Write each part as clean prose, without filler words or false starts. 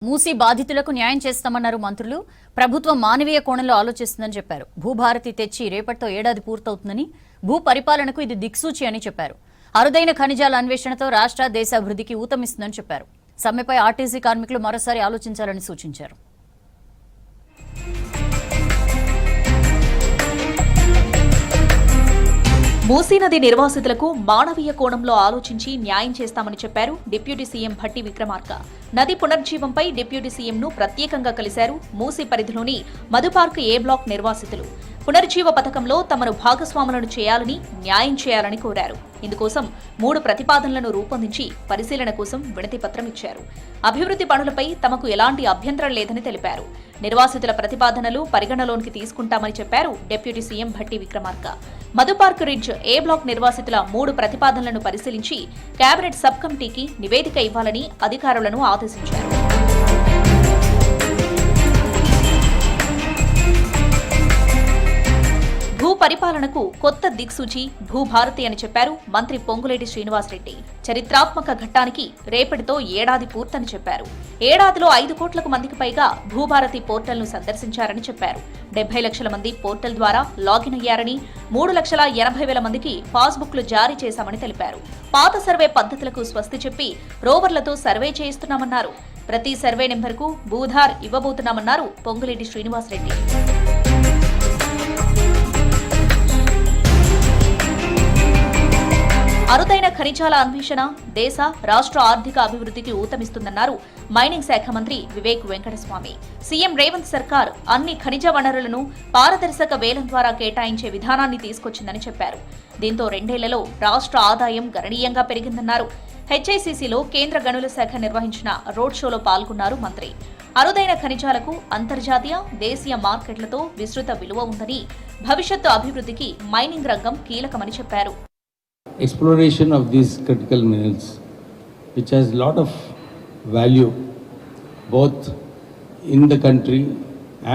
మూసీ బాధితులకు న్యాయం చేస్తామన్నారు మంత్రులు. ప్రభుత్వం మానవీయ కోణంలో ఆలోచిస్తుందని చెప్పారు. భూభారతి తెచ్చి రేపటితో ఏడాది పూర్తవుతుందని, భూ పరిపాలనకు ఇది దిక్సూచి అని చెప్పారు. అరుదైన ఖనిజాల అన్వేషణతో రాష్ట్ర దేశ అభివృద్ధికి ఊతమిస్తుందని చెప్పారు. సమ్మెపై ఆర్టీసీ కార్మికులు మరోసారి ఆలోచించాలని సూచించారు. మూసీ నది నిర్వాసితులకు మానవీయ కోణంలో ఆలోచించి న్యాయం చేస్తామని చెప్పారు డిప్యూటీ సీఎం భట్టి విక్రమార్క. నది పునర్జీవంపై డిప్యూటీ సీఎంను ప్రత్యేకంగా కలిశారు మూసీ పరిధిలోని మధుపార్క్ ఏ బ్లాక్ నిర్వాసితులు. పునర్జీవ పథకంలో తమను భాగస్వాములను చేయాలని, న్యాయం చేయాలని కోరారు. ఇందుకోసం 3 ప్రతిపాదనలను రూపొందించి పరిశీలన కోసం వినతి పత్రం ఇచ్చారు. అభివృద్ధి పనులపై తమకు ఎలాంటి అభ్యంతరం లేదని తెలిపారు. నిర్వాసితుల ప్రతిపాదనలు పరిగణలోనికి తీసుకుంటామని చెప్పారు deputy CM Bhatti Vikramarka. Madhu Park ridge A block నిర్వాసితుల 3 ప్రతిపాదనలను పరిశీలించి కేబినెట్ సబ్ కమిటీకి నివేదిక ఇవ్వాలని అధికారులను ఆదేశించారు. భూ పరిపాలనకు కొత్త దిక్సూచి భూభారతి అని చెప్పారు మంత్రి పొంగులేటి శ్రీనివాసరెడ్డి. చరిత్రాత్మక ఘట్టానికి రేపటితో ఏడాది పూర్తని చెప్పారు. ఏడాదిలో 5 కోట్లకు మందికి పైగా భూభారతి పోర్టల్ను సందర్శించారని చెప్పారు. 70 లక్షల మంది పోర్టల్ ద్వారా లాగిన్ అయ్యారని, 3,80,000 మందికి పాస్బుక్లు జారీ చేశామని తెలిపారు. పాత సర్వే పద్ధతులకు స్వస్తి చెప్పి రోవర్లతో సర్వే చేయిస్తున్నామన్నారు. ప్రతి సర్వే నెంబర్కు భూధార్ ఇవ్వబోతున్నామన్నారు పొంగులేటి శ్రీనివాసరెడ్డి. అరుదైన ఖనిజాల అన్వేషణ దేశ, రాష్ట్ర ఆర్థిక అభివృద్ధికి ఊతమిస్తుందన్నారు మైనింగ్ శాఖ మంత్రి వివేక్ వెంకటస్వామి. సీఎం రేవంత్ సర్కార్ అన్ని ఖనిజ వనరులను పారదర్శక వేలం ద్వారా కేటాయించే విధానాన్ని తీసుకొచ్చిందని చెప్పారు. దీంతో 2 ఏళ్లలో రాష్ట్ర ఆదాయం గణనీయంగా పెరిగిందన్నారు. హెచ్ఐసిసిలో కేంద్ర గనుల శాఖ నిర్వహించిన రోడ్ షోలో పాల్గొన్నారు మంత్రి. అరుదైన ఖనిజాలకు అంతర్జాతీయ, దేశీయ మార్కెట్లతో విస్తృత విలువ ఉందని, భవిష్యత్తు అభివృద్ధికి మైనింగ్ రంగం కీలకమని చెప్పారు. Exploration of these critical minerals, which has a lot of value both in the country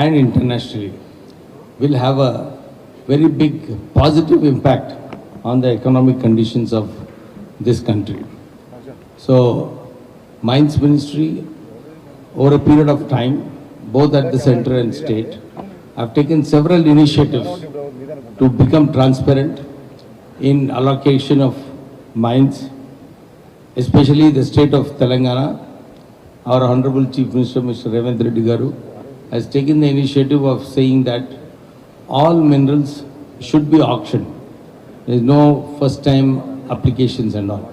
and internationally, will have a very big positive impact on the economic conditions of this country. So, Mines Ministry, over a period of time, both at the center and state, have taken several initiatives to become transparent in allocation of mines, especially the state of Telangana. Our Honorable Chief Minister Mr. Revanth Reddy Garu has taken the initiative of saying that all minerals should be auctioned. There is no first time applications and all.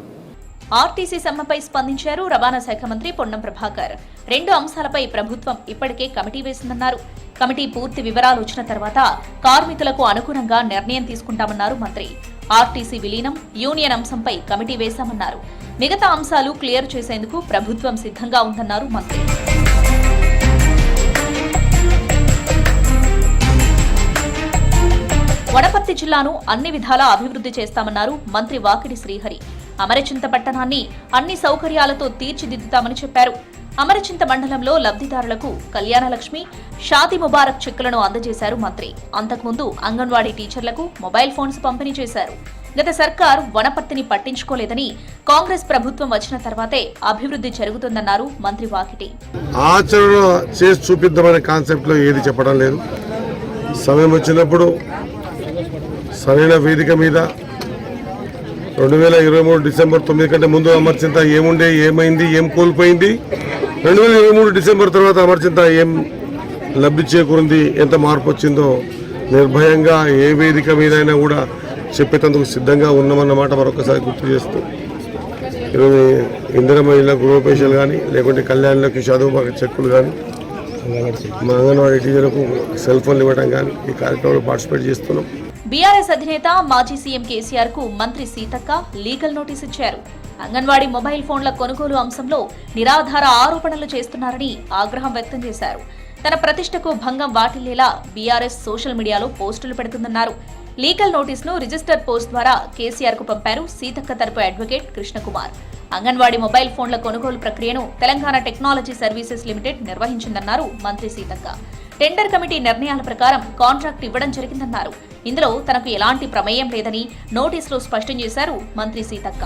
RTC సమ్మెపై స్పందించారు రవాణా శాఖ మంత్రి పొన్నం ప్రభాకర్. 2 అంశాలపై ప్రభుత్వం ఇప్పటికే committee వేసిందన్నారు. Committee పూర్తి వివరాలు వచ్చిన తర్వాత కార్మికులకు అనుగుణంగా నిర్ణయం తీసుకుంటామన్నారు మంత్రి. ఆర్టీసీ విలీనం, యూనియన్ అంశంపై కమిటీ వేశామన్నారు. మిగతా అంశాలు క్లియర్ చేసేందుకు ప్రభుత్వం సిద్ధంగా ఉందన్నారు మంత్రి. వనపర్తి జిల్లాను అన్ని విధాలా అభివృద్ధి చేస్తామన్నారు మంత్రి వాకిడి శ్రీహరి. అమరచింత పట్టణాన్ని అన్ని సౌకర్యాలతో తీర్చిదిద్దుతామని చెప్పారు. అమరచింత మండలంలో లబ్ధిదారులకు కళ్యాణలక్ష్మి, షాదీ ముబారక్ చెక్కులను అందజేశారు మంత్రి. అంతకుముందు అంగన్వాడీ టీచర్లకు మొబైల్ ఫోన్స్ పంపిణీ చేశారు. గత సర్కార్ వనపర్తిని పట్టించుకోలేదని, కాంగ్రెస్ ప్రభుత్వం వచ్చిన తర్వాతే అభివృద్ధి జరుగుతుందన్నారు మంత్రి వాకిటి. ఆచరణ చేసి చూపిద్దామనే కాన్సెప్ట్ లో ఏది చెప్పడం లేదు. సమయం వచ్చినప్పుడు సరైన వేదిక మీద 2023 డిసెంబర్ 9 కంటే ముందు అమర్చింత ఏముండే, ఏమైంది, ఏం కోల్పోయింది, 2023 డిసెంబర్ తర్వాత అమర్చింత ఏం లబ్ధి చేకూరింది, ఎంత మార్పు వచ్చిందో నిర్భయంగా ఏ వేదిక మీదైనా కూడా చెప్పేందుకు సిద్ధంగా ఉన్నామన్నమాట మరొకసారి గుర్తు చేస్తూ, ఈరోజు ఇందిరమ్మ ఇళ్ళ గృహోపేషాలు కానీ, లేకుంటే కళ్యాణ్లకి చదువు చెక్కులు కానీ, మా అంగన్వాడీ టీచర్లకు సెల్ ఫోన్లు ఇవ్వడం కానీ ఈ కార్యక్రమంలో పార్టిసిపేట్ చేస్తున్నాం. బీఆర్ఎస్ అధినేత మాజీ సీఎం కేసీఆర్ కు మంత్రి సీతక్క లీగల్ నోటీస్ ఇచ్చారు. అంగన్వాడీ మొబైల్ ఫోన్ల కొనుగోలు అంశంలో నిరాధార ఆరోపణలు చేస్తున్నారని ఆగ్రహం వ్యక్తం చేశారు. తన ప్రతిష్టకు భంగం వాటిల్లేలా బీఆర్ఎస్ సోషల్ మీడియాలో పోస్టులు పెడుతుందన్నారు. లీగల్ నోటీసును రిజిస్టర్ పోస్ట్ ద్వారా కేసీఆర్ కు పంపారు సీతక్క తరపు అడ్వకేట్ కృష్ణకుమార్. అంగన్వాడీ మొబైల్ ఫోన్ల కొనుగోలు ప్రక్రియను తెలంగాణ టెక్నాలజీ సర్వీసెస్ లిమిటెడ్ నిర్వహించిందన్నారు మంత్రి సీతక్క. టెండర్ కమిటీ నిర్ణయాల ప్రకారం కాంట్రాక్ట్ ఇవ్వడం జరిగిందన్నారు. ఇందులో తనకు ఎలాంటి ప్రమేయం లేదని నోటీసులో స్పష్టం చేశారు మంత్రి సీతక్క.